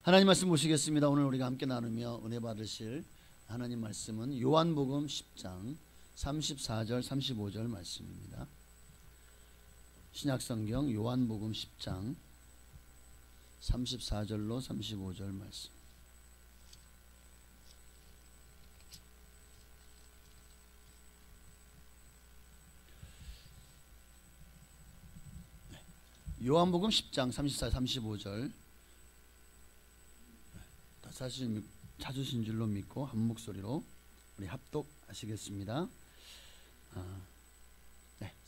하나님 말씀 보시겠습니다. 오늘 우리가 함께 나누며 은혜 받으실 하나님 말씀은 요한복음 10장 34절 35절 말씀입니다. 신약성경 요한복음 10장 34절로 35절 말씀. 요한복음 10장 34, 35절 다 찾으신 줄로 믿고 한 목소리로 우리 합독하시겠습니다.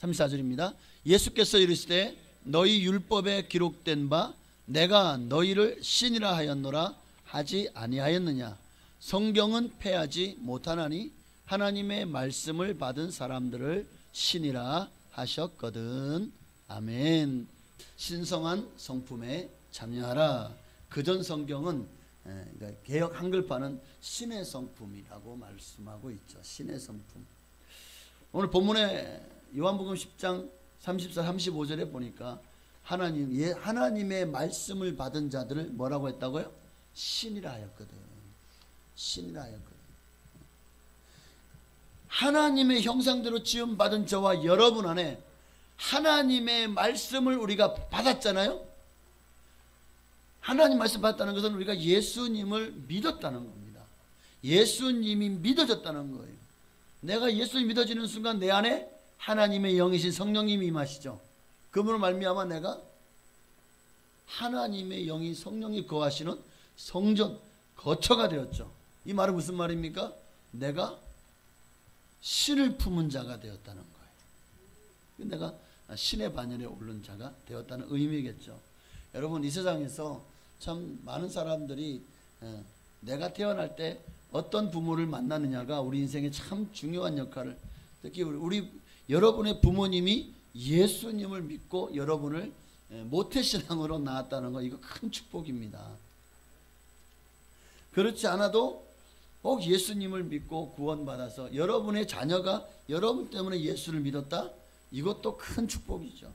34절입니다. 예수께서 이르시되 너희 율법에 기록된 바 내가 너희를 신이라 하였노라 하지 아니하였느냐. 성경은 패하지 못하나니 하나님의 말씀을 받은 사람들을 신이라 하셨거든. 아멘. 신성한 성품에 참여하라. 그전 성경은 개역 한글판은 신의 성품이라고 말씀하고 있죠. 신의 성품. 오늘 본문에 요한복음 10장 34, 35절에 보니까 하나님의 말씀을 받은 자들을 뭐라고 했다고요? 신이라 하였거든. 신이라 하였거든. 하나님의 형상대로 지음받은 저와 여러분 안에 하나님의 말씀을 우리가 받았잖아요. 하나님 말씀 받았다는 것은 우리가 예수님을 믿었다는 겁니다. 예수님이 믿어졌다는 거예요. 내가 예수님 믿어지는 순간 내 안에 하나님의 영이신 성령님이 임하시죠. 그분으로 말미암아 내가 하나님의 영이 성령이 거하시는 성전 거처가 되었죠. 이 말은 무슨 말입니까? 내가 신을 품은 자가 되었다는 거예요. 내가 신의 반열에 오른 자가 되었다는 의미겠죠. 여러분, 이 세상에서 참 많은 사람들이 내가 태어날 때 어떤 부모를 만나느냐가 우리 인생에 참 중요한 역할을, 특히 여러분의 부모님이 예수님을 믿고 여러분을 모태신앙으로 낳았다는 거, 이거 큰 축복입니다. 그렇지 않아도 꼭 예수님을 믿고 구원받아서 여러분의 자녀가 여러분 때문에 예수를 믿었다? 이것도 큰 축복이죠.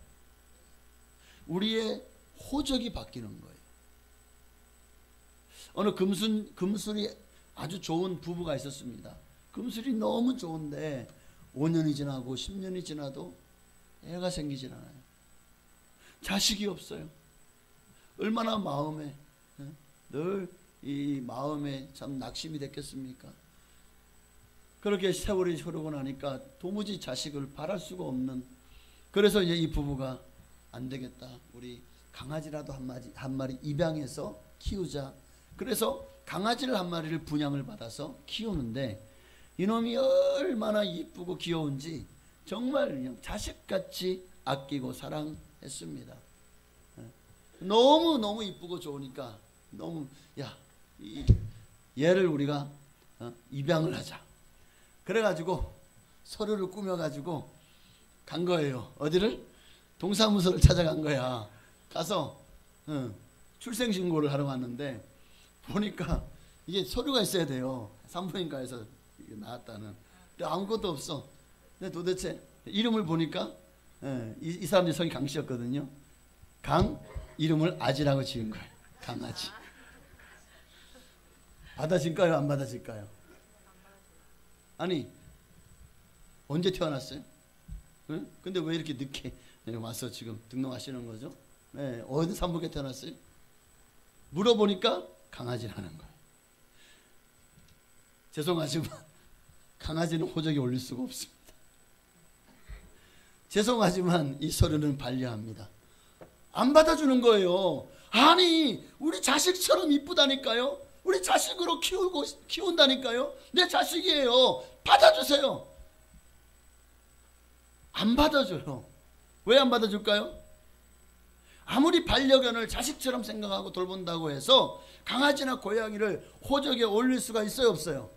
우리의 호적이 바뀌는 거예요. 어느 금술이 아주 좋은 부부가 있었습니다. 금술이 너무 좋은데 5년이 지나고 10년이 지나도 애가 생기질 않아요. 자식이 없어요. 얼마나 마음에 늘 이 마음에 참 낙심이 됐겠습니까? 그렇게 세월이 흐르고 나니까 도무지 자식을 바랄 수가 없는, 그래서 이제 이 부부가 안 되겠다, 우리 강아지라도 한 마리 입양해서 키우자. 그래서 강아지를 한 마리를 분양을 받아서 키우는데 이놈이 얼마나 이쁘고 귀여운지 정말 그냥 자식같이 아끼고 사랑했습니다. 너무 이쁘고 좋으니까 너무 얘를 우리가 입양을 하자. 그래가지고 서류를 꾸며가지고 간 거예요. 어디를? 동사무소를 찾아간 거야. 가서 출생신고를 하러 왔는데 보니까 이게 서류가 있어야 돼요. 산부인과에서 나왔다는. 근데 아무것도 없어. 근데 도대체 이름을 보니까 이 사람들이 성이 강씨였거든요. 이름을 아지라고 지은 거예요. 강아지. 받아질까요? 안 받아질까요? 아니, 언제 태어났어요? 응? 근데 왜 이렇게 늦게 와서 지금 등록하시는 거죠? 네, 어디 산부인과에 태어났어요? 물어보니까 강아지라는 거예요. 죄송하지만 강아지는 호적에 올릴 수가 없습니다. 죄송하지만 이 서류는 반려합니다. 안 받아주는 거예요. 아니, 우리 자식처럼 이쁘다니까요. 우리 자식으로 키운다니까요. 내 자식이에요. 받아주세요. 안 받아줘요. 왜 안 받아줄까요? 아무리 반려견을 자식처럼 생각하고 돌본다고 해서 강아지나 고양이를 호적에 올릴 수가 있어요, 없어요?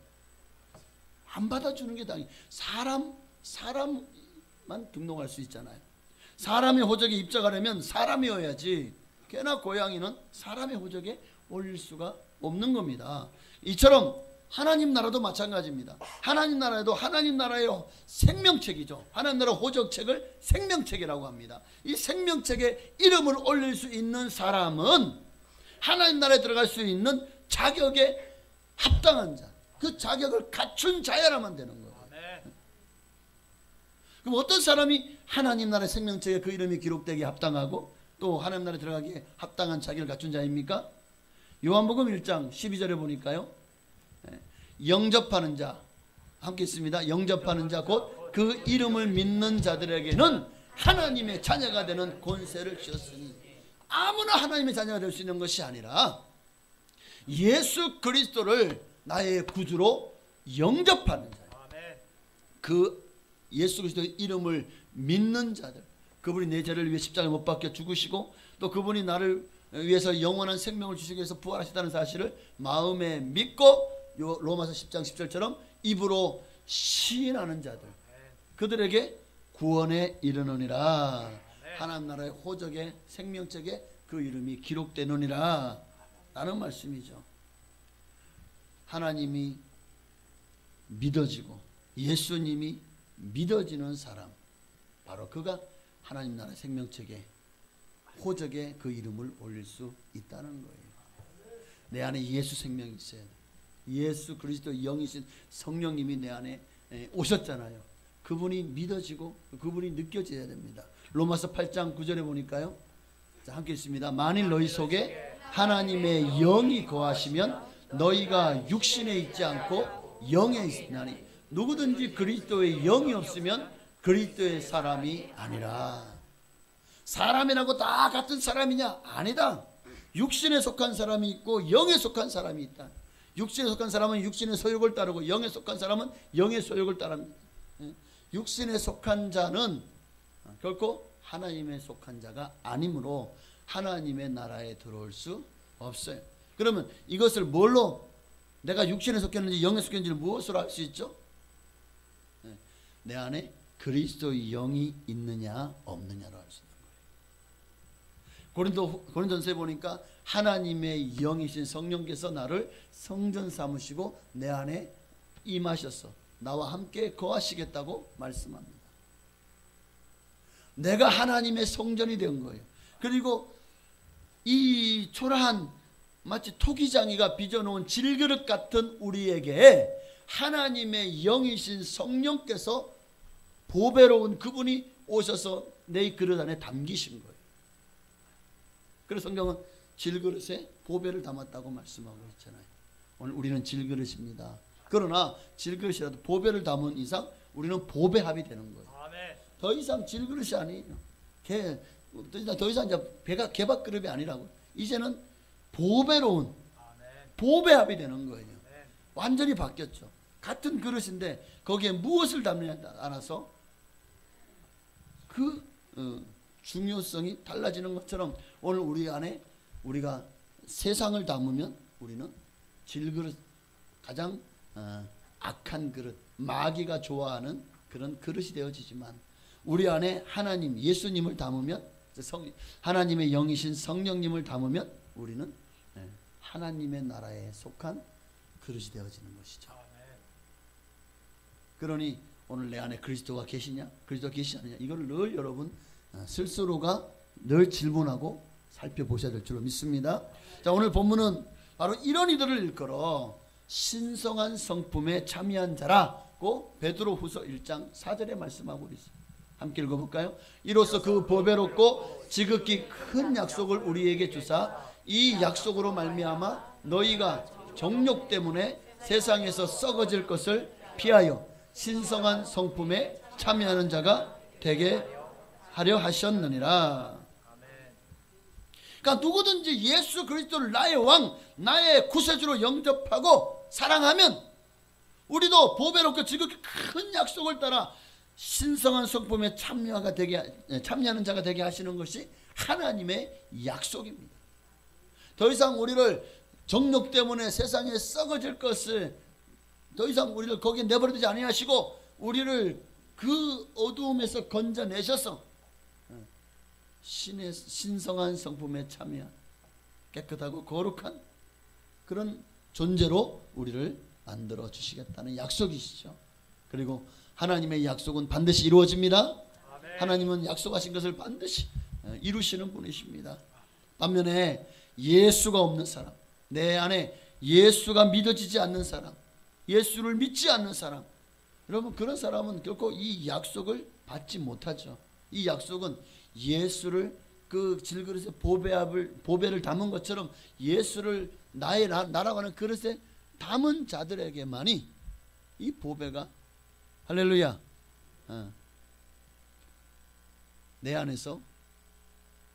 안 받아주는 게 당연히. 사람만 등록할 수 있잖아요. 사람의 호적에 입적하려면 사람이어야지, 개나 고양이는 사람의 호적에 올릴 수가 없는 겁니다. 이처럼 하나님 나라도 마찬가지입니다. 하나님 나라에도 하나님 나라의 생명책이죠. 하나님 나라 호적책을 생명책이라고 합니다. 이 생명책에 이름을 올릴 수 있는 사람은 하나님 나라에 들어갈 수 있는 자격에 합당한 자, 그 자격을 갖춘 자야라만 되는 거예요. 그럼 어떤 사람이 하나님 나라의 생명책에 그 이름이 기록되기에 합당하고 또 하나님 나라에 들어가기에 합당한 자격을 갖춘 자입니까? 요한복음 1장 12절에 보니까요, 영접하는 자, 함께 있습니다. 영접하는 자 곧 그 이름을 믿는 자들에게는 하나님의 자녀가 되는 권세를 주셨으니, 아무나 하나님의 자녀가 될 수 있는 것이 아니라 예수 그리스도를 나의 구주로 영접하는 자, 그 예수 그리스도의 이름을 믿는 자들, 그분이 내 죄를 위해 십자가에 못 박혀 죽으시고 또 그분이 나를 위해서 영원한 생명을 주시기 위해서 부활하셨다는 사실을 마음에 믿고 요 로마서 10장 10절처럼 입으로 시인하는 자들, 그들에게 구원에 이르느니라. 하나님 나라의 호적의 생명책에 그 이름이 기록되느니라 라는 말씀이죠. 하나님이 믿어지고 예수님이 믿어지는 사람, 바로 그가 하나님 나라의 생명책에 호적에 그 이름을 올릴 수 있다는 거예요. 내 안에 예수 생명이 있어야 돼. 예수 그리스도 영이신 성령님이 내 안에 오셨잖아요. 그분이 믿어지고 그분이 느껴져야 됩니다. 로마서 8장 9절에 보니까요, 자, 함께 있습니다. 만일 너희 속에 하나님의 영이 거하시면 너희가 육신에 있지 않고 영에 있으나니 누구든지 그리스도의 영이 없으면 그리스도의 사람이 아니라. 사람이라고 다 같은 사람이냐? 아니다. 육신에 속한 사람이 있고 영에 속한 사람이 있다. 육신에 속한 사람은 육신의 소욕을 따르고 영에 속한 사람은 영의 소욕을 따릅니다. 육신에 속한 자는 결코 하나님에 속한 자가 아니므로 하나님의 나라에 들어올 수 없어요. 그러면 이것을 뭘로, 내가 육신에 속했는지 영에 속했는지를 무엇으로 알 수 있죠? 내 안에 그리스도의 영이 있느냐 없느냐로 알 수 있는 거예요. 고린도전서에 보니까 하나님의 영이신 성령께서 나를 성전 삼으시고 내 안에 임하셔서 나와 함께 거하시겠다고 말씀합니다. 내가 하나님의 성전이 된 거예요. 그리고 이 초라한 마치 토기장이가 빚어놓은 질그릇 같은 우리에게 하나님의 영이신 성령께서 보배로운 그분이 오셔서 내 그릇 안에 담기신 거예요. 그래서 성경은 질그릇에 보배를 담았다고 말씀하고 있잖아요. 오늘 우리는 질그릇입니다. 그러나 질그릇이라도 보배를 담은 이상 우리는 보배합이 되는 거예요. 더 이상 질그릇이 아니에요. 더 이상 이제 배가 개밥그릇이 아니라고. 이제는 보배로운 보배합이 되는 거예요. 완전히 바뀌었죠. 같은 그릇인데 거기에 무엇을 담느냐에 따라서 그 중요성이 달라지는 것처럼 오늘 우리 안에 우리가 세상을 담으면 우리는 질그릇, 가장 악한 그릇, 마귀가 좋아하는 그런 그릇이 되어지지만 우리 안에 하나님 예수님을 담으면, 하나님의 영이신 성령님을 담으면 우리는 하나님의 나라에 속한 그릇이 되어지는 것이죠. 그러니 오늘 내 안에 그리스도가 계시냐, 그리스도가 계시지 않느냐, 이걸 늘 여러분 스스로가 늘 질문하고 살펴보셔야 될 줄로 믿습니다. 자, 오늘 본문은 바로 이런 이들을 일컬어 신성한 성품에 참여한 자라고 베드로후서 1장 4절에 말씀하고 있습니다. 함께 읽어볼까요? 이로써 그 보배롭고 지극히 큰 약속을 우리에게 주사 이 약속으로 말미암아 너희가 정욕 때문에 세상에서 썩어질 것을 피하여 신성한 성품에 참여하는 자가 되게 하려 하셨느니라. 그러니까 누구든지 예수 그리스도를 나의 왕, 나의 구세주로 영접하고 사랑하면 우리도 보배롭고 지극히 큰 약속을 따라 신성한 성품에 참여하는 자가 되게 하시는 것이 하나님의 약속입니다. 더 이상 우리를 정욕 때문에 세상에 썩어질 것을 더 이상 우리를 거기에 내버려두지 아니하시고 우리를 그 어두움에서 건져내셔서 신의 신성한 성품에 참여한 깨끗하고 거룩한 그런 존재로 우리를 만들어 주시겠다는 약속이시죠. 그리고 하나님의 약속은 반드시 이루어집니다. 하나님은 약속하신 것을 반드시 이루시는 분이십니다. 반면에 예수가 없는 사람, 내 안에 예수가 믿어지지 않는 사람, 예수를 믿지 않는 사람, 여러분 그런 사람은 결코 이 약속을 받지 못하죠. 이 약속은 예수를 그 질그릇에 보배를 담은 것처럼 예수를 나의 나라고 그릇에 담은 자들에게만이 이 보배가, 할렐루야, 내 안에서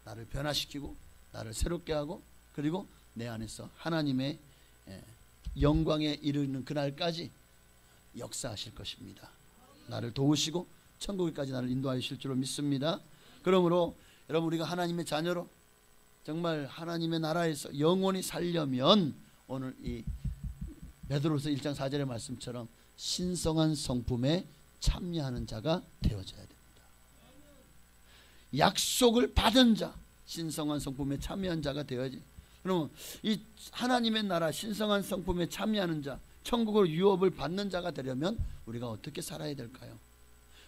나를 변화시키고 나를 새롭게 하고, 그리고 내 안에서 하나님의 영광에 이르는 그날까지 역사하실 것입니다. 나를 도우시고 천국에까지 나를 인도하실 줄로 믿습니다. 그러므로 여러분, 우리가 하나님의 자녀로 정말 하나님의 나라에서 영원히 살려면 오늘 이 베드로서 1장 4절의 말씀처럼 신성한 성품에 참여하는 자가 되어져야 됩니다. 약속을 받은 자, 신성한 성품에 참여한 자가 되어야지. 그러면 이 하나님의 나라 신성한 성품에 참여하는 자, 천국으로 유업을 받는 자가 되려면 우리가 어떻게 살아야 될까요?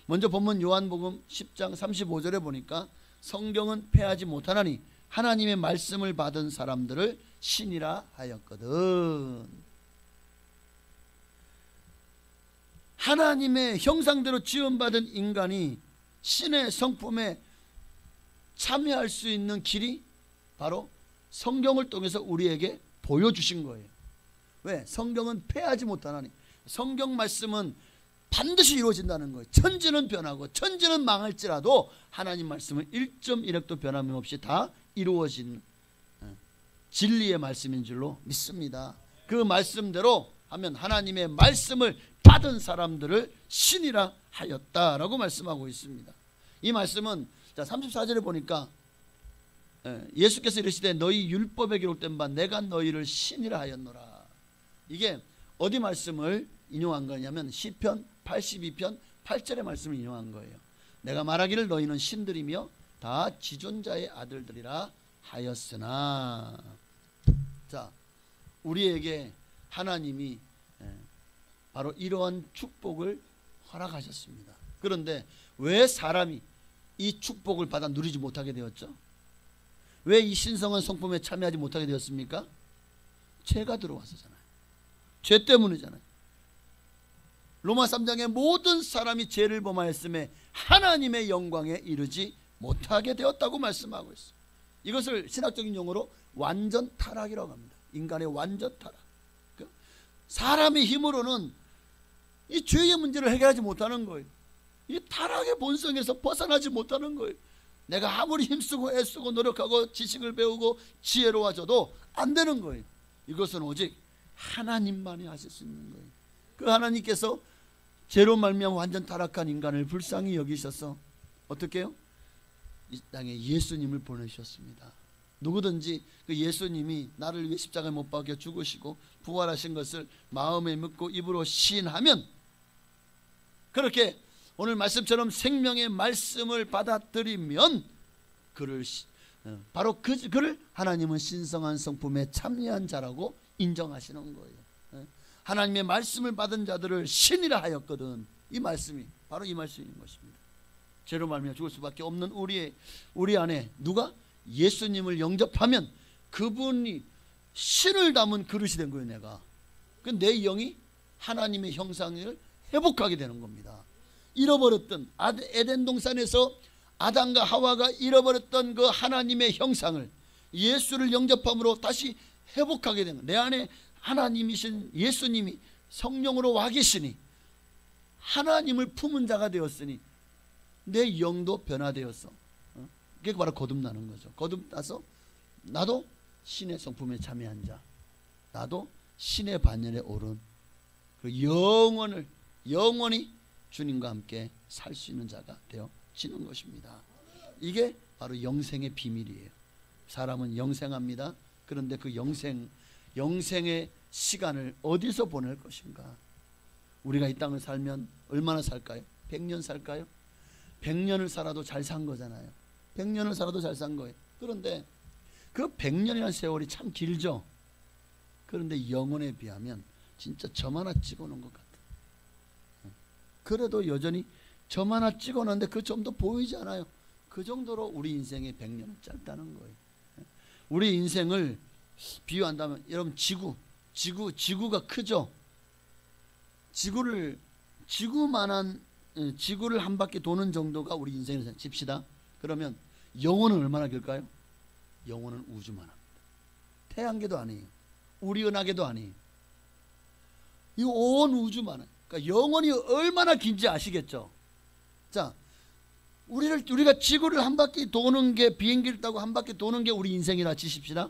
먼저 본문 요한복음 10장 35절에 보니까 성경은 패하지 못하나니 하나님의 말씀을 받은 사람들을 신이라 하였거든. 하나님의 형상대로 지음받은 인간이 신의 성품에 참여할 수 있는 길이 바로 성경을 통해서 우리에게 보여주신 거예요. 왜? 성경은 패하지 못하나니, 성경 말씀은 반드시 이루어진다는 거예요. 천지는 변하고 천지는 망할지라도 하나님 말씀은 1.1획도 변함없이 다 이루어진 진리의 말씀인 줄로 믿습니다. 그 말씀대로 하면 하나님의 말씀을 받은 사람들을 신이라 하였다라고 말씀하고 있습니다. 이 말씀은 34절에 보니까 예수께서 이르시되 너희 율법에 기록된 바 내가 너희를 신이라 하였노라. 이게 어디 말씀을 인용한 거냐면 시편 82편 8절의 말씀을 인용한 거예요. 내가 말하기를 너희는 신들이며 다 지존자의 아들들이라 하였으나. 자, 우리에게 하나님이 바로 이러한 축복을 허락하셨습니다. 그런데 왜 사람이 이 축복을 받아 누리지 못하게 되었죠? 왜 이 신성한 성품에 참여하지 못하게 되었습니까? 죄가 들어왔었잖아요. 죄 때문이잖아요. 로마 3장에 모든 사람이 죄를 범하였음에 하나님의 영광에 이르지 못하게 되었다고 말씀하고 있어요. 이것을 신학적인 용어로 완전 타락이라고 합니다. 인간의 완전 타락. 사람의 힘으로는 이 죄의 문제를 해결하지 못하는 거예요. 이 타락의 본성에서 벗어나지 못하는 거예요. 내가 아무리 힘쓰고 애쓰고 노력하고 지식을 배우고 지혜로워져도 안 되는 거예요. 이것은 오직 하나님만이 하실 수 있는 거예요. 그 하나님께서 죄로 말미암아 완전 타락한 인간을 불쌍히 여기셔서 어떻게 해요? 이 땅에 예수님을 보내셨습니다. 누구든지 그 예수님이 나를 위해 십자가에 못 박혀 죽으시고 부활하신 것을 마음에 믿고 입으로 시인하면, 그렇게 오늘 말씀처럼 생명의 말씀을 받아들이면 바로 그를 하나님은 신성한 성품에 참여한 자라고 인정하시는 거예요. 하나님의 말씀을 받은 자들을 신이라 하였거든. 이 말씀이 바로 이 말씀인 것입니다. 죄로 말미암아 죽을 수밖에 없는 우리 안에 누가 예수님을 영접하면 그분이 신을 담은 그릇이 된 거예요. 내가 내 영이 하나님의 형상을 회복하게 되는 겁니다. 잃어버렸던 에덴 동산에서 아담과 하와가 잃어버렸던 그 하나님의 형상을 예수를 영접함으로 다시 회복하게 되는 거예요. 내 안에 하나님이신 예수님이 성령으로 와 계시니 하나님을 품은 자가 되었으니 내 영도 변화되었어. 그게 바로 거듭나는 거죠. 거듭나서 나도 신의 성품에 참여한 자, 나도 신의 반열에 오른 그 영원히 주님과 함께 살 수 있는 자가 되어지는 것입니다. 이게 바로 영생의 비밀이에요. 사람은 영생합니다. 그런데 그 영생의 시간을 어디서 보낼 것인가? 우리가 이 땅을 살면 얼마나 살까요? 100년 살까요? 100년을 살아도 잘 산 거잖아요. 100년을 살아도 잘 산 거예요. 그런데 그 100년이라는 세월이 참 길죠. 그런데 영혼에 비하면 진짜 점 하나 찍어놓은 것 같아요. 그래도 여전히 점 하나 찍어놓는데 그 점도 보이지 않아요. 그 정도로 우리 인생의 100년은 짧다는 거예요. 우리 인생을 비유한다면 여러분 지구가 크죠. 지구만한 지구를 한 바퀴 도는 정도가 우리 인생을 칩시다. 그러면 영혼은 얼마나 길까요? 영혼은 우주만 합니다. 태양계도 아니에요. 우리 은하계도 아니에요. 이 온 우주만. 그러니까 영혼이 얼마나 긴지 아시겠죠? 자, 우리가 지구를 한 바퀴 도는 게, 비행기를 타고 한 바퀴 도는 게 우리 인생이라 치십시다.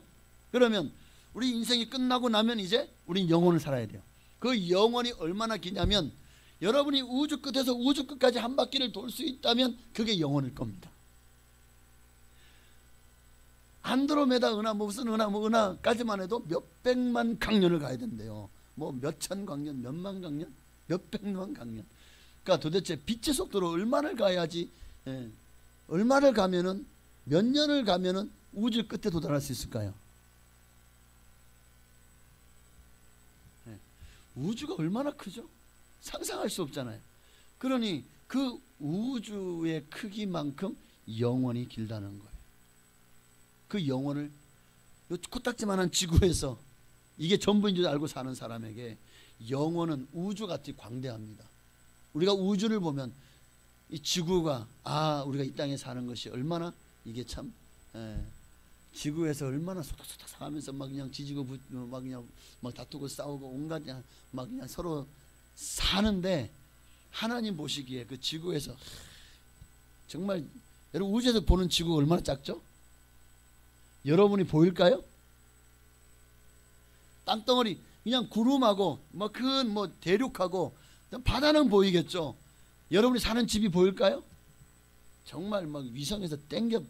그러면 우리 인생이 끝나고 나면 이제 우린 영혼을 살아야 돼요. 그 영혼이 얼마나 기냐면 여러분이 우주 끝에서 우주 끝까지 한 바퀴를 돌 수 있다면 그게 영혼일 겁니다. 안드로메다 은하 무슨 은하까지만 해도 몇백만 강년을 가야 된대요. 뭐 몇천 강년, 몇만 강년, 몇백만 강년. 그러니까 도대체 빛의 속도로 얼마를 가야지, 얼마를 가면은, 몇 년을 가면은 우주 끝에 도달할 수 있을까요? 우주가 얼마나 크죠? 상상할 수 없잖아요. 그러니 그 우주의 크기만큼 영원히 길다는 거예요. 그 영혼을 요 코딱지만한 지구에서 이게 전부인 줄 알고 사는 사람에게 영혼은 우주같이 광대합니다. 우리가 우주를 보면 이 지구가 우리가 이 땅에 사는 것이 얼마나 이게 참 지구에서 얼마나 소닥소닥 사면서 막 그냥 지지고 막 그냥 막 다투고 싸우고 온갖 막 그냥 서로 사는데 하나님 보시기에 그 지구에서 정말 여러분 우주에서 보는 지구가 얼마나 작죠? 여러분이 보일까요? 땅덩어리 그냥 구름하고 뭐 큰 뭐 대륙하고 바다는 보이겠죠. 여러분이 사는 집이 보일까요? 정말 막 위성에서 땡겨서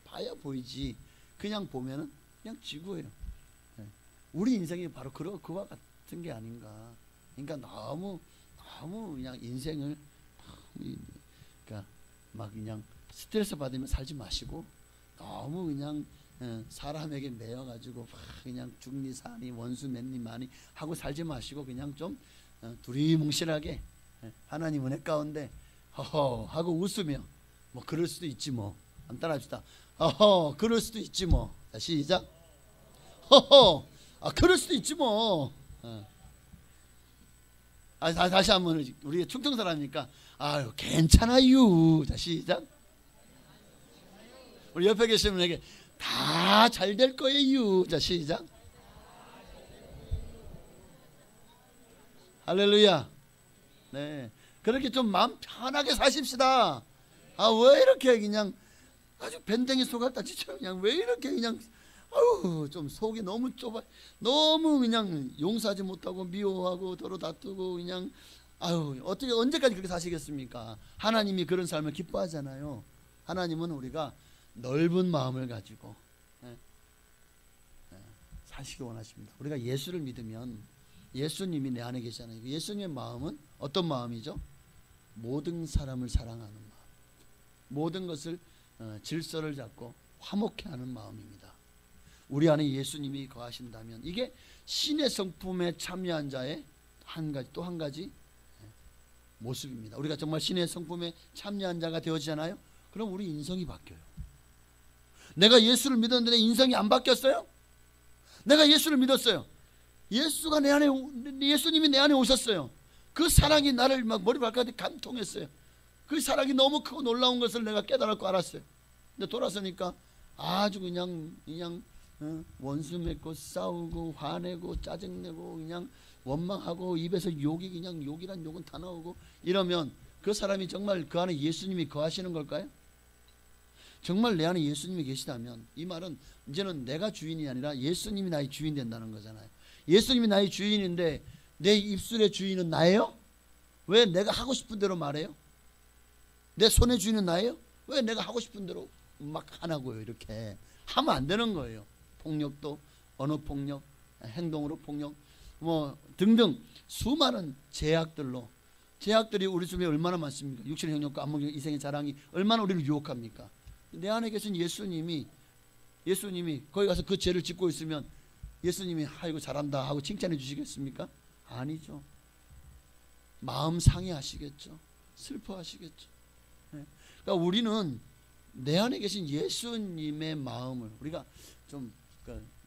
봐야 보이지. 그냥 보면은 그냥 지구예요. 우리 인생이 바로 그와 같은 게 아닌가. 그러니까 너무 그냥 인생을 그러니까 막 그냥 스트레스 받으면 살지 마시고 너무 그냥 사람에게 매여가지고 그냥 죽니 사니 원수 맺니 많이 하고 살지 마시고 그냥 좀 두리뭉실하게 하나님 은혜 가운데 허허 하고 웃으며 뭐 그럴 수도 있지 뭐. 안 따라합시다. 허허 그럴 수도 있지 뭐. 자, 시작. 허허 그럴 수도 있지 뭐. 다시 한번 우리 충청 사람이니까 아유 괜찮아요. 자 시작. 우리 옆에 계시는 분에게 다 잘 될 거예요. 자 시작. 할렐루야. 네, 그렇게 좀 마음 편하게 사십시다. 왜 이렇게 그냥 아주 밴댕이 속았다지처럼 그냥 왜 이렇게 그냥 좀 속이 너무 좁아, 너무 그냥 용서하지 못하고 미워하고 서로 다투고 그냥 어떻게 언제까지 그렇게 사시겠습니까? 하나님이 그런 삶을 기뻐하잖아요. 하나님은 우리가 넓은 마음을 가지고 사시기 원하십니다. 우리가 예수를 믿으면 예수님이 내 안에 계시잖아요. 예수님의 마음은 어떤 마음이죠? 모든 사람을 사랑하는 마음, 모든 것을 질서를 잡고 화목해 하는 마음입니다. 우리 안에 예수님이 거하신다면 이게 신의 성품에 참여한 자의 또 한 가지 모습입니다. 우리가 정말 신의 성품에 참여한 자가 되어지잖아요. 그럼 우리 인성이 바뀌어요. 내가 예수를 믿었는데 내 인성이 안 바뀌었어요? 내가 예수를 믿었어요. 예수님이 내 안에 오셨어요. 그 사랑이 나를 막 머리 발까지 감통했어요. 그 사랑이 너무 크고 놀라운 것을 내가 깨달았고 알았어요. 근데 돌아서니까 아주 그냥 원수 맺고 싸우고 화내고 짜증내고 그냥 원망하고 입에서 욕이 그냥 욕이란 욕은 다 나오고 이러면 그 사람이 정말 그 안에 예수님이 거하시는 걸까요? 정말 내 안에 예수님이 계시다면 이 말은 이제는 내가 주인이 아니라 예수님이 나의 주인 된다는 거잖아요. 예수님이 나의 주인인데 내 입술의 주인은 나예요? 왜 내가 하고 싶은 대로 말해요? 내 손의 주인은 나예요? 왜 내가 하고 싶은 대로 막 하나고요? 이렇게 하면 안 되는 거예요. 폭력도 언어폭력, 행동으로 폭력 뭐 등등 수많은 제약들이 우리 주변에 얼마나 많습니까? 육신의 형력과 안목의 이생의 자랑이 얼마나 우리를 유혹합니까? 내 안에 계신 예수님이 거기 가서 그 죄를 짓고 있으면 예수님이 아이고 잘한다 하고 칭찬해 주시겠습니까? 아니죠. 마음 상해하시겠죠. 슬퍼하시겠죠. 그러니까 우리는 내 안에 계신 예수님의 마음을 우리가 좀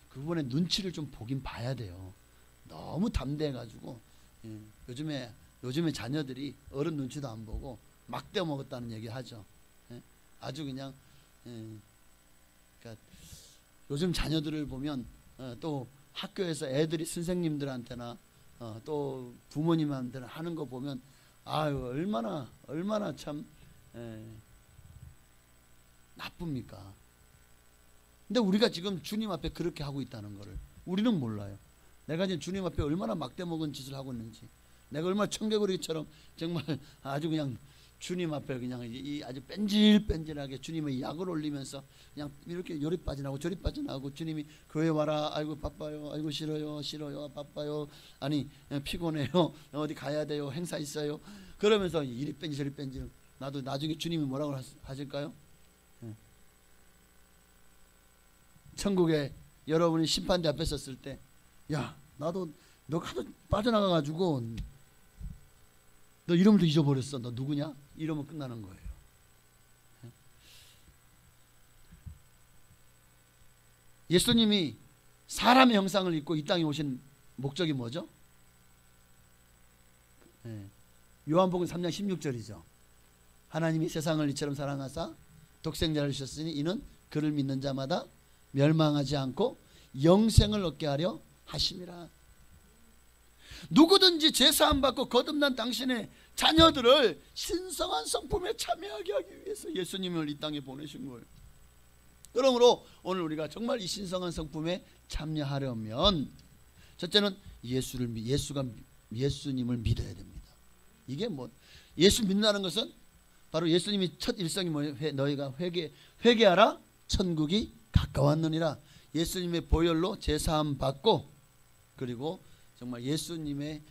그분의 눈치를 좀 보긴 봐야 돼요. 너무 담대해가지고 요즘에 자녀들이 어른 눈치도 안 보고 막 떼어먹었다는 얘기 하죠. 아주 그냥 그러니까 요즘 자녀들을 보면 또 학교에서 애들이 선생님들한테나 또 부모님한테나 하는 거 보면 아유 얼마나 참 나쁩니까? 근데 우리가 지금 주님 앞에 그렇게 하고 있다는 것을 우리는 몰라요. 내가 지금 주님 앞에 얼마나 막대먹은 짓을 하고 있는지, 내가 얼마나 청개구리처럼 정말 아주 그냥 주님 앞에 그냥 이 아주 뺀질뺀질하게 주님의 약을 올리면서 그냥 이렇게 요리 빠져나오고 저리 빠져나오고, 주님이 교회 와라, 아이고 바빠요, 아이고 싫어요 바빠요, 아니 피곤해요, 어디 가야 돼요, 행사 있어요, 그러면서 이리 뺀질 저리 뺀질. 나도 나중에 주님이 뭐라고 하실까요? 천국에 여러분이 심판대 앞에 섰을 때, 야 나도 너 하도 빠져나가가지고 너 이름도 잊어버렸어, 너 누구냐? 이러면 끝나는 거예요. 예수님이 사람의 형상을 입고 이 땅에 오신 목적이 뭐죠? 요한복음 3장 16절이죠. 하나님이 세상을 이처럼 사랑하사 독생자를 주셨으니 이는 그를 믿는 자마다 멸망하지 않고 영생을 얻게 하려 하심이라. 누구든지 제사함 받고 거듭난 당신의 자녀들을 신성한 성품에 참여하게 하기 위해서 예수님을 이 땅에 보내신 거예요. 그러므로 오늘 우리가 정말 이 신성한 성품에 참여하려면 첫째는 예수님을 믿어야 됩니다. 이게 뭐 예수 믿는다는 것은 바로 예수님이 첫 일성이 뭐예요? 너희가 회개하라, 천국이 가까웠느니라. 예수님의 보혈로 제사함 받고, 그리고 정말 예수님을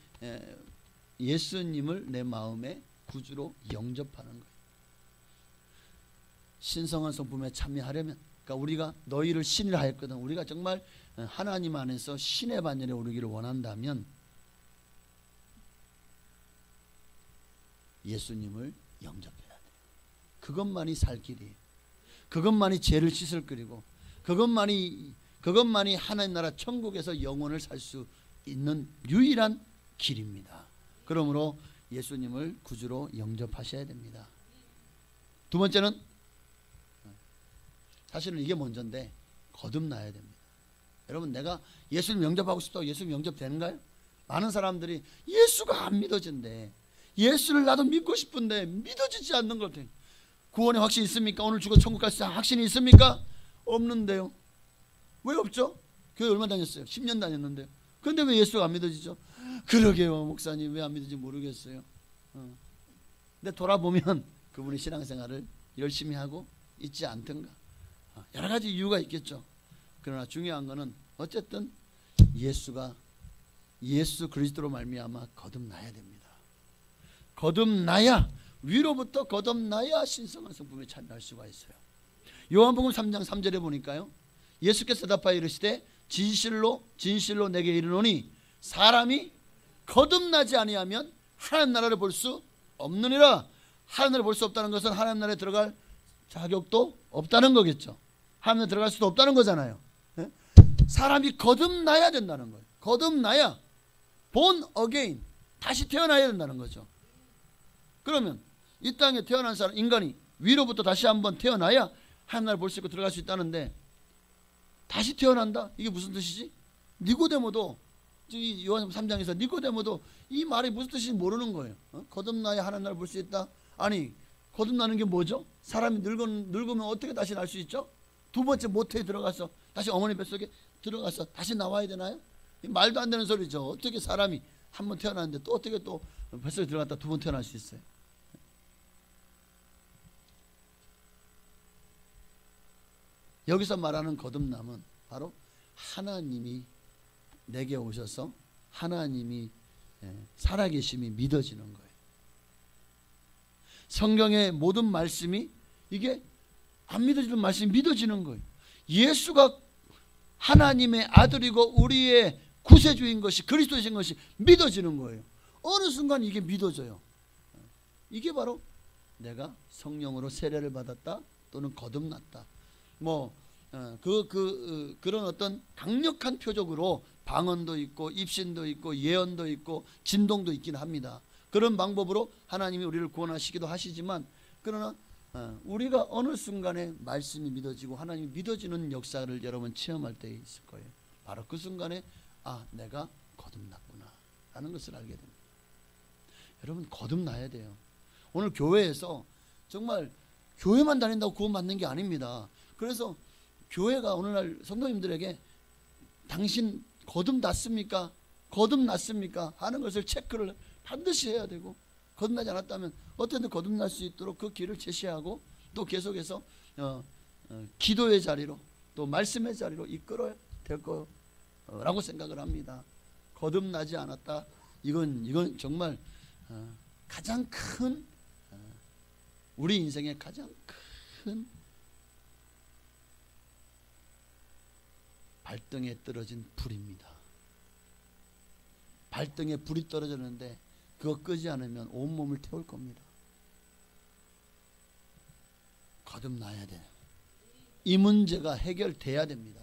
내 마음의 구주로 영접하는 거예요. 신성한 성품에 참여하려면, 그러니까 우리가 너희를 신이라 하였거든, 우리가 정말 하나님 안에서 신의 반열에 오르기를 원한다면 예수님을 영접해야 돼요. 그것만이 살 길이에요. 그것만이 죄를 씻을 길이고, 그것만이 하나님 나라 천국에서 영원을 살 수 있는 유일한 길입니다. 그러므로 예수님을 구주로 영접하셔야 됩니다. 두 번째는, 사실은 이게 먼저인데 거듭나야 됩니다. 여러분, 내가 예수님 영접하고 싶다고 예수님 영접되는가요? 많은 사람들이 예수가 안 믿어진대. 예수를 나도 믿고 싶은데 믿어지지 않는 것 같아요. 구원의 확신이 있습니까? 오늘 죽어 천국 갈 확신이 있습니까? 없는데요. 왜 없죠? 교회 얼마 다녔어요? 10년 다녔는데요. 그런데 왜 예수가 안 믿어지죠? 그러게요, 목사님 왜 안 믿어지지 모르겠어요. 근데 돌아보면 그분이 신앙생활을 열심히 하고 있지 않던가, 여러 가지 이유가 있겠죠. 그러나 중요한 것은 어쨌든 예수 그리스도로 말미암아 거듭나야 됩니다. 거듭나야, 위로부터 거듭나야 신성한 성품에 참여할 수가 있어요. 요한복음 3장 3절에 보니까요, 예수께서 대답하여 이르시되 진실로 내게 이르노니 사람이 거듭나지 아니하면 하나님 나라를 볼 수 없느니라. 하나님 나라를 볼 수 없다는 것은 하나님 나라에 들어갈 자격도 없다는 거겠죠. 하나님 나라에 들어갈 수도 없다는 거잖아요. 사람이 거듭나야 된다는 거예요. 거듭나야, born again, 다시 태어나야 된다는 거죠. 그러면 이 땅에 태어난 사람, 인간이 위로부터 다시 한번 태어나야 하나님 나라를 볼 수 있고 들어갈 수 있다는데, 다시 태어난다? 이게 무슨 뜻이지? 니고데모도, 이 요한 3장에서 니고데모도 이 말이 무슨 뜻인지 모르는 거예요. 거듭나야 하나님 나라를 볼 수 있다? 아니, 거듭나는 게 뭐죠? 사람이 늙으면 어떻게 다시 날 수 있죠? 두 번째 모태에 들어가서 다시 어머니 뱃속에 들어가서 다시 나와야 되나요? 말도 안 되는 소리죠. 어떻게 사람이 한 번 태어났는데 또 어떻게 또 뱃속에 들어갔다 두 번 태어날 수 있어요? 여기서 말하는 거듭남은 바로 하나님이 내게 오셔서 하나님이 살아계심이 믿어지는 거예요. 성경의 모든 말씀이 이게 안 믿어지는 말씀이 믿어지는 거예요. 예수가 하나님의 아들이고 우리의 구세주인 것이, 그리스도이신 것이 믿어지는 거예요. 어느 순간 이게 믿어져요. 이게 바로 내가 성령으로 세례를 받았다, 또는 거듭났다. 그런 어떤 강력한 표적으로 방언도 있고 입신도 있고 예언도 있고 진동도 있긴 합니다. 그런 방법으로 하나님이 우리를 구원하시기도 하시지만, 그러나 우리가 어느 순간에 말씀이 믿어지고 하나님이 믿어지는 역사를 여러분 체험할 때 있을 거예요. 바로 그 순간에 내가 거듭났구나 라는 것을 알게 됩니다. 여러분, 거듭나야 돼요. 오늘 교회에서 정말 교회만 다닌다고 구원받는 게 아닙니다. 그래서 교회가 오늘날 성도님들에게 당신 거듭났습니까? 거듭났습니까? 하는 것을 체크를 반드시 해야 되고, 거듭나지 않았다면 어떻게든 거듭날 수 있도록 그 길을 제시하고, 또 계속해서 기도의 자리로, 또 말씀의 자리로 이끌어야 될 거라고 생각을 합니다. 거듭나지 않았다, 이건 정말 가장 큰, 우리 인생의 가장 큰 발등에 떨어진 불입니다. 발등에 불이 떨어졌는데 그거 끄지 않으면 온몸을 태울 겁니다. 거듭나야 돼요. 이 문제가 해결돼야 됩니다.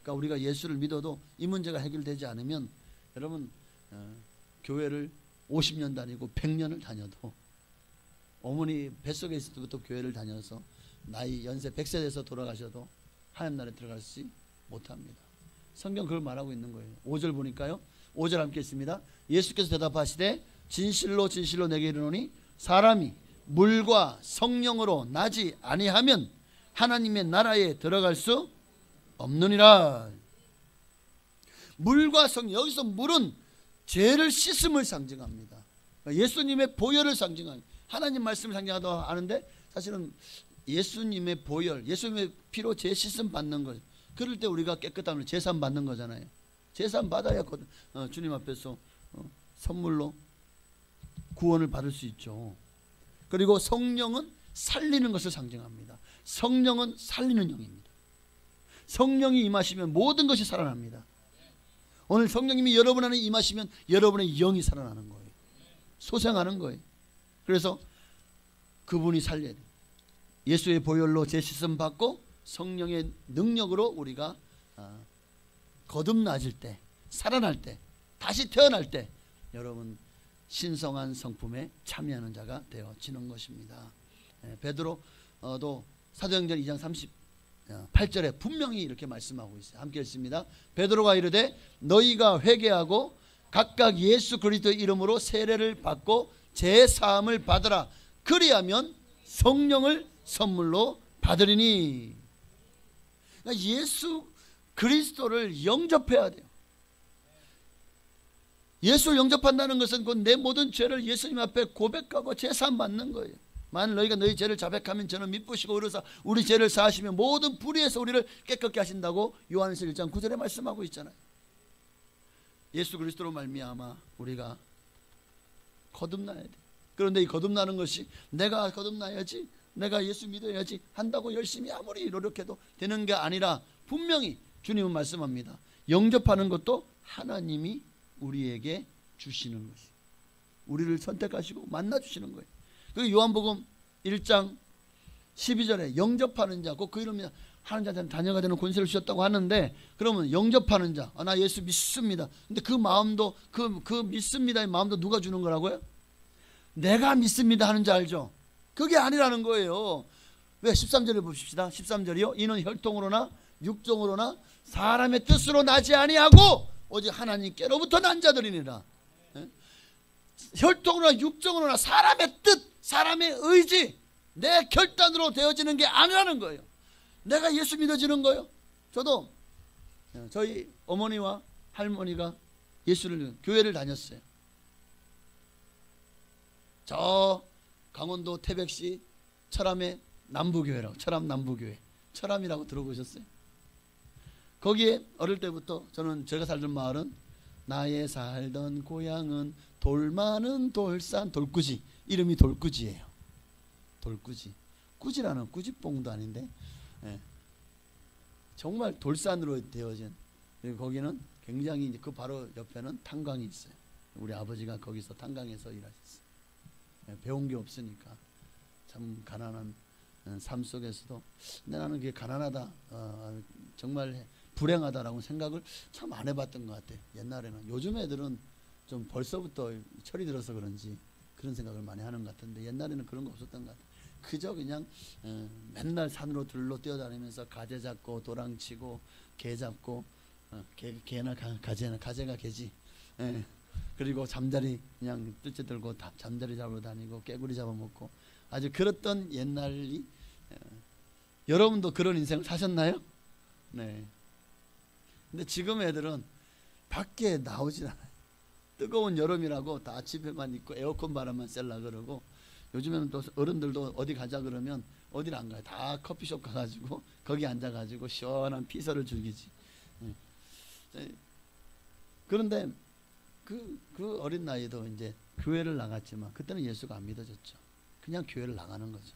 그러니까 우리가 예수를 믿어도 이 문제가 해결되지 않으면, 여러분, 교회를 50년 다니고 100년을 다녀도, 어머니 뱃속에 있을 때부터 교회를 다녀서 나이 연세 100세 돼서 돌아가셔도 하나님 나라에 들어가지 못합니다. 성경 그걸 말하고 있는 거예요. 5절 보니까요, 5절 함께 있습니다. 예수께서 대답하시되 진실로 진실로 내게 이르노니 사람이 물과 성령으로 나지 아니하면 하나님의 나라에 들어갈 수 없느니라. 물과 성령, 여기서 물은 죄를 씻음을 상징합니다. 예수님의 보혈을 상징합니다. 하나님 말씀을 상징하다고 하는데, 사실은 예수님의 보혈, 예수님의 피로 죄 씻음 받는 것, 그럴 때 우리가 깨끗함을 제산 받는 거잖아요. 제산 받아야 주님 앞에서 선물로 구원을 받을 수 있죠. 그리고 성령은 살리는 것을 상징합니다. 성령은 살리는 영입니다. 성령이 임하시면 모든 것이 살아납니다. 오늘 성령님이 여러분 안에 임하시면 여러분의 영이 살아나는 거예요. 소생하는 거예요. 그래서 그분이 살려야 돼요. 예수의 보혈로 제씻음 받고 성령의 능력으로 우리가 거듭나질 때, 살아날 때, 다시 태어날 때 여러분 신성한 성품에 참여하는 자가 되어지는 것입니다. 베드로도 사도행전 2장 38절에 분명히 이렇게 말씀하고 있어요. 함께 읽습니다. 베드로가 이르되 너희가 회개하고 각각 예수 그리스도의 이름으로 세례를 받고 제 사함을 받으라. 그리하면 성령을 선물로 받으리니. 그러니까 예수 그리스도를 영접해야 돼요. 예수를 영접한다는 것은 내 모든 죄를 예수님 앞에 고백하고 제사함 받는 거예요. 만일 너희가 너희 죄를 자백하면 저는 미쁘시고 의로사 우리 죄를 사하시며 모든 불의에서 우리를 깨끗게 하신다고 요한일서 1장 9절에 말씀하고 있잖아요. 예수 그리스도로 말미암아 우리가 거듭나야 돼. 그런데 이 거듭나는 것이 내가 거듭나야지, 내가 예수 믿어야지 한다고 열심히 아무리 노력해도 되는 게 아니라, 분명히 주님은 말씀합니다. 영접하는 것도 하나님이 우리에게 주시는 것이, 우리를 선택하시고 만나주시는 거예요. 그리고 요한복음 1장 12절에 영접하는 자, 그 이름이 하는 자한테 자녀가 되는 권세를 주셨다고 하는데, 그러면 영접하는 자, 나 예수 믿습니다. 근데 그 마음도, 그 믿습니다의 마음도 누가 주는 거라고요? 내가 믿습니다 하는 자 알죠? 그게 아니라는 거예요. 왜? 13절을 봅시다. 13절이요. 이는 혈통으로나 육정으로나 사람의 뜻으로 나지 아니하고 오직 하나님께로부터 난 자들이니라. 혈통으로나 육정으로나 사람의 뜻, 사람의 의지, 내 결단으로 되어지는 게 아니라는 거예요. 내가 예수 믿어지는 거예요. 저도 저희 어머니와 할머니가 교회를 다녔어요. 저 강원도 태백시 철암의 남부교회라고, 철암 남부교회, 철암이라고 들어보셨어요? 거기에 어릴 때부터 저는, 제가 살던 마을은 나의 살던 고향은 돌 많은 돌산, 돌꾸지, 이름이 돌꾸지예요. 돌꾸지, 꾸지라는 꾸지뽕도 아닌데, 정말 돌산으로 되어진, 거기는 굉장히, 그 바로 옆에는 탄광이 있어요. 우리 아버지가 거기서 탄광에서 일하셨어요. 배운 게 없으니까 참 가난한 삶 속에서도 나는 그게 가난하다, 정말 불행하다라고 생각을 참 안 해봤던 것 같아. 옛날에는. 요즘 애들은 좀 벌써부터 철이 들어서 그런지 그런 생각을 많이 하는 것 같은데, 옛날에는 그런 거 없었던 것 같아. 그저 그냥 맨날 산으로 들로 뛰어다니면서 가재 잡고 도랑치고 개 잡고, 개나 가재가 개지. 그리고 잠자리 그냥 뜰채 들고 잠자리 잡으러 다니고 깨구리 잡아먹고, 아주 그랬던 옛날이. 여러분도 그런 인생을 사셨나요? 네. 근데 지금 애들은 밖에 나오질 않아요. 뜨거운 여름이라고 다 집에만 있고 에어컨 바람만 쐬려 그러고, 요즘에는 또 어른들도 어디 가자 그러면 어디를 안 가요. 다 커피숍 가가지고 거기 앉아가지고 시원한 피서를 즐기지. 그런데 그 어린 나이도 이제 교회를 나갔지만 그때는 예수가 안 믿어졌죠. 그냥 교회를 나가는 거죠.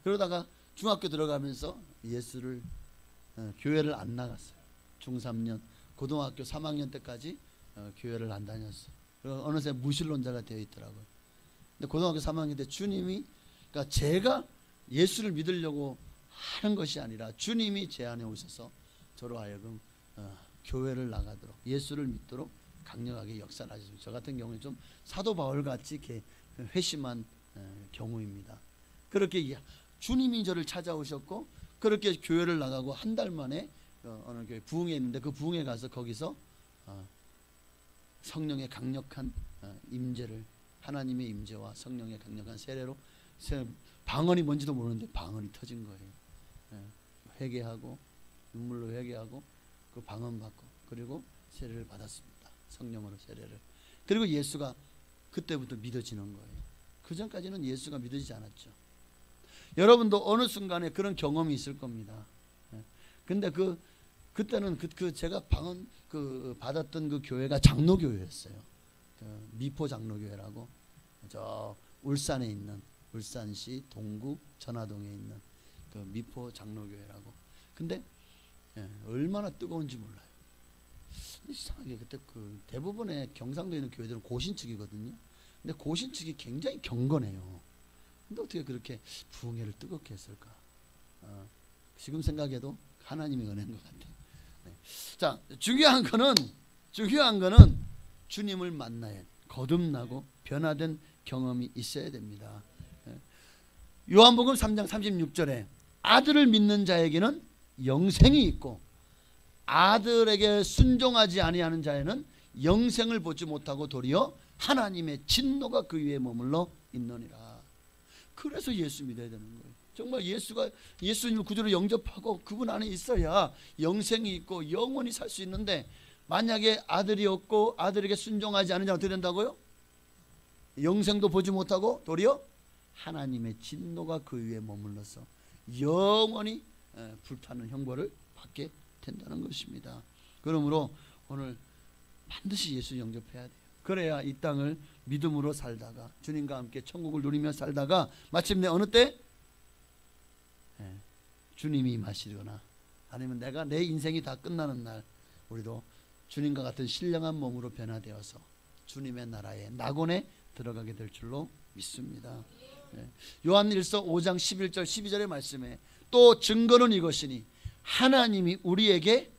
그러다가 중학교 들어가면서 예수를 교회를 안 나갔어요. 중3년 고등학교 3학년 때까지 교회를 안 다녔어요. 그리고 어느새 무신론자가 되어 있더라고요. 근데 고등학교 3학년 때 주님이, 그러니까 제가 예수를 믿으려고 하는 것이 아니라 주님이 제 안에 오셔서 저로 하여금 교회를 나가도록, 예수를 믿도록 강력하게 역사를 하셨습니다. 저 같은 경우는 좀 사도 바울 같이 회심한 경우입니다. 그렇게 주님이 저를 찾아오셨고, 그렇게 교회를 나가고 한 달 만에 어느 교회 부흥회 있는데, 그 부흥회 가서 거기서 성령의 강력한 임재를, 하나님의 임재와 성령의 강력한 세례로, 방언이 뭔지도 모르는데 방언이 터진 거예요. 회개하고 눈물로 회개하고 그 방언 받고, 그리고 세례를 받았습니다. 성령으로 세례를. 그리고 예수가 그때부터 믿어지는 거예요. 그 전까지는 예수가 믿어지지 않았죠. 여러분도 어느 순간에 그런 경험이 있을 겁니다. 근데 그때는 제가 방언 받았던 그 교회가 장로교회였어요. 미포 장로교회라고, 저 울산에 있는, 울산시 동구 전화동에 있는 그 미포 장로교회라고. 근데 얼마나 뜨거운지 몰라요. 이상하게 그때 대부분의 경상도에 있는 교회들은 고신측이거든요. 근데 고신측이 굉장히 경건해요. 근데 어떻게 그렇게 부흥회를 뜨겁게 했을까? 지금 생각해도 하나님의 은혜인 것 같아요. 네. 자, 중요한 거는 주님을 만나야, 거듭나고 변화된 경험이 있어야 됩니다. 요한복음 3장 36절에 아들을 믿는 자에게는 영생이 있고 아들에게 순종하지 아니하는 자에는 영생을 보지 못하고 도리어 하나님의 진노가 그 위에 머물러 있느니라. 그래서 예수 믿어야 되는 거예요. 정말 예수님을 구주로 영접하고 그분 안에 있어야 영생이 있고 영원히 살 수 있는데, 만약에 아들이 없고 아들에게 순종하지 않은 자는 어떻게 된다고요? 영생도 보지 못하고 도리어 하나님의 진노가 그 위에 머물러서 영원히 불타는 형벌을 받게 된다는 것입니다. 그러므로 오늘 반드시 예수 영접해야 돼요. 그래야 이 땅을 믿음으로 살다가 주님과 함께 천국을 누리며 살다가 마침내 어느 때 주님이 임하시거나, 아니면 내 인생이 다 끝나는 날, 우리도 주님과 같은 신령한 몸으로 변화되어서 주님의 나라에 낙원에 들어가게 될 줄로 믿습니다. 요한일서 5장 11절 12절의 말씀에 또 증거는 이것이니 하나님이 우리에게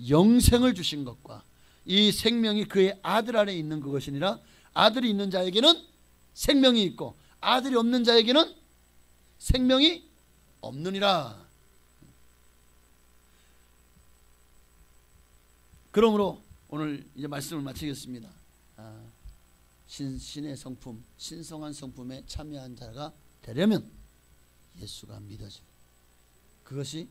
영생을 주신 것과 이 생명이 그의 아들 안에 있는 그것이니라. 아들이 있는 자에게는 생명이 있고 아들이 없는 자에게는 생명이 없느니라. 그러므로 오늘 이제 말씀을 마치겠습니다. 신의 성품, 신성한 성품에 참여한 자가 되려면 예수가 믿어져요. 그것이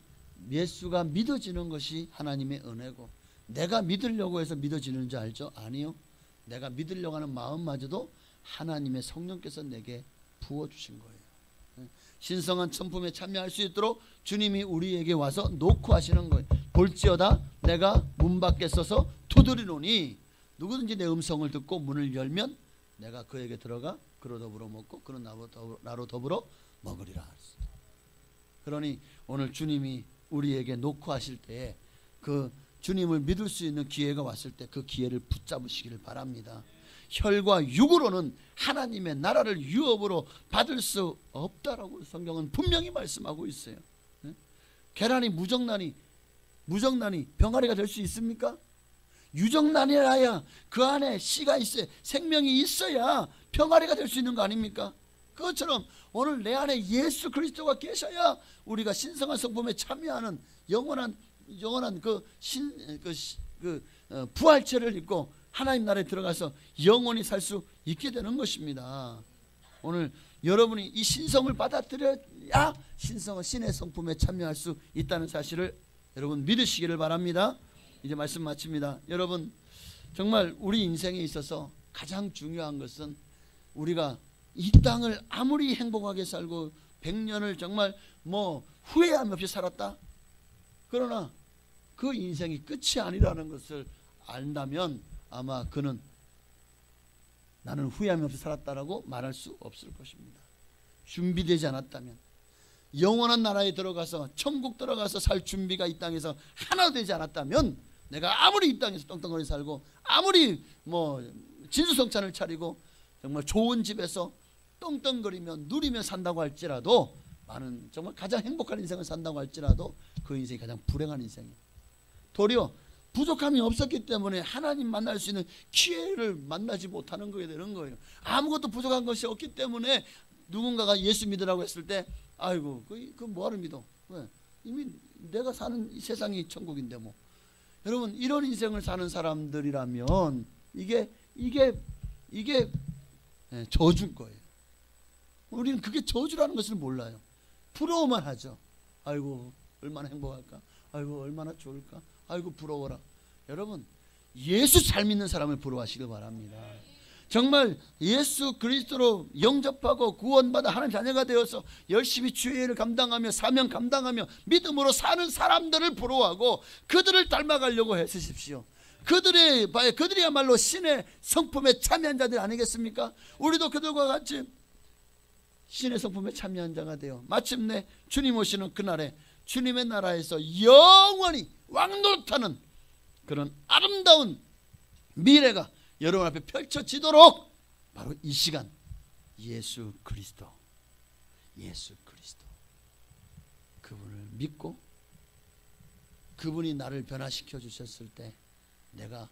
예수가 믿어지는 것이 하나님의 은혜고, 내가 믿으려고 해서 믿어지는 줄 알죠? 아니요. 내가 믿으려고 하는 마음마저도 하나님의 성령께서 내게 부어주신 거예요. 신성한 성품에 참여할 수 있도록 주님이 우리에게 와서 놓고 하시는 거예요. 볼지어다 내가 문 밖에 서서 두드리노니 누구든지 내 음성을 듣고 문을 열면 내가 그에게 들어가 그로 더불어 먹고 그는 나로 더불어 먹으리라. 그러니 오늘 주님이 우리에게 놓고 하실 때에 그 주님을 믿을 수 있는 기회가 왔을 때 그 기회를 붙잡으시기를 바랍니다. 혈과 육으로는 하나님의 나라를 유업으로 받을 수 없다라고 성경은 분명히 말씀하고 있어요. 계란이 무정란이 병아리가 될 수 있습니까? 유정란이라야 그 안에 씨가 있어야, 생명이 있어야 병아리가 될 수 있는 거 아닙니까? 그것처럼 오늘 내 안에 예수 그리스도가 계셔야 우리가 신성한 성품에 참여하는 영원한 부활체를 입고 하나님 나라에 들어가서 영원히 살 수 있게 되는 것입니다. 오늘 여러분이 이 신성을 받아들여야 신의 성품에 참여할 수 있다는 사실을 여러분 믿으시기를 바랍니다. 이제 말씀 마칩니다. 여러분, 정말 우리 인생에 있어서 가장 중요한 것은 우리가 이 땅을 아무리 행복하게 살고 100년을 정말 후회함 없이 살았다, 그러나 그 인생이 끝이 아니라는 것을 안다면 아마 그는 나는 후회함 없이 살았다라고 말할 수 없을 것입니다. 준비되지 않았다면, 영원한 나라에 들어가서 천국 들어가서 살 준비가 이 땅에서 하나도 되지 않았다면, 내가 아무리 이 땅에서 떵떵거리 살고 아무리 진수성찬을 차리고 정말 좋은 집에서 떵떵거리며 누리며 산다고 할지라도, 많은 정말 가장 행복한 인생을 산다고 할지라도 그 인생이 가장 불행한 인생이에요. 도리어 부족함이 없었기 때문에 하나님 만날 수 있는 기회를 만나지 못하는 거게 되는 거예요. 아무것도 부족한 것이 없기 때문에 누군가가 예수 믿으라고 했을 때, 아이고 그 뭐하러 믿어? 왜? 이미 내가 사는 이 세상이 천국인데 뭐. 여러분, 이런 인생을 사는 사람들이라면 이게 저주인 거예요. 우리는 그게 저주라는 것을 몰라요. 부러워만 하죠. 아이고 얼마나 행복할까? 아이고 얼마나 좋을까? 아이고 부러워라. 여러분, 예수 잘 믿는 사람을 부러워하시길 바랍니다. 정말 예수 그리스도로 영접하고 구원받아 하나님 자녀가 되어서 열심히 주의 일을 감당하며 사명 감당하며 믿음으로 사는 사람들을 부러워하고 그들을 닮아가려고 애쓰십시오. 그들이야말로 신의 성품에 참여한 자들 아니겠습니까? 우리도 그들과 같이 신의 성품에 참여한 자가 되어 마침내 주님 오시는 그날에 주님의 나라에서 영원히 왕노릇하는 그런 아름다운 미래가 여러분 앞에 펼쳐지도록 바로 이 시간 예수 그리스도 그분을 믿고 그분이 나를 변화시켜 주셨을 때 내가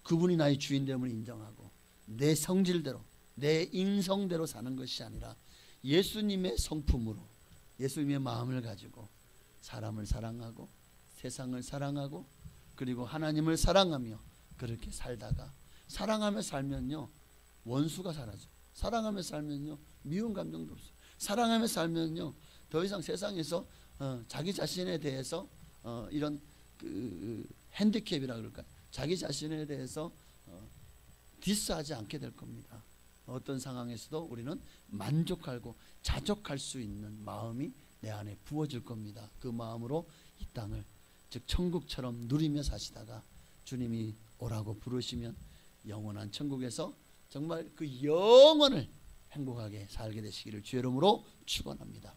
그분이 나의 주인됨을 인정하고 내 성질대로 내 인성대로 사는 것이 아니라 예수님의 성품으로 예수님의 마음을 가지고 사람을 사랑하고 세상을 사랑하고 그리고 하나님을 사랑하며 그렇게 살다가, 사랑하며 살면요 원수가 사라져. 사랑하며 살면요 미운 감정도 없어요. 사랑하며 살면요 더 이상 세상에서 자기 자신에 대해서 이런 핸디캡이라 그럴까요? 자기 자신에 대해서 디스하지 않게 될 겁니다. 어떤 상황에서도 우리는 만족하고 자족할 수 있는 마음이 내 안에 부어질 겁니다. 그 마음으로 이 땅을 즉 천국처럼 누리며 사시다가 주님이 오라고 부르시면 영원한 천국에서 정말 그 영원을 행복하게 살게 되시기를 주의 이름으로 축원합니다.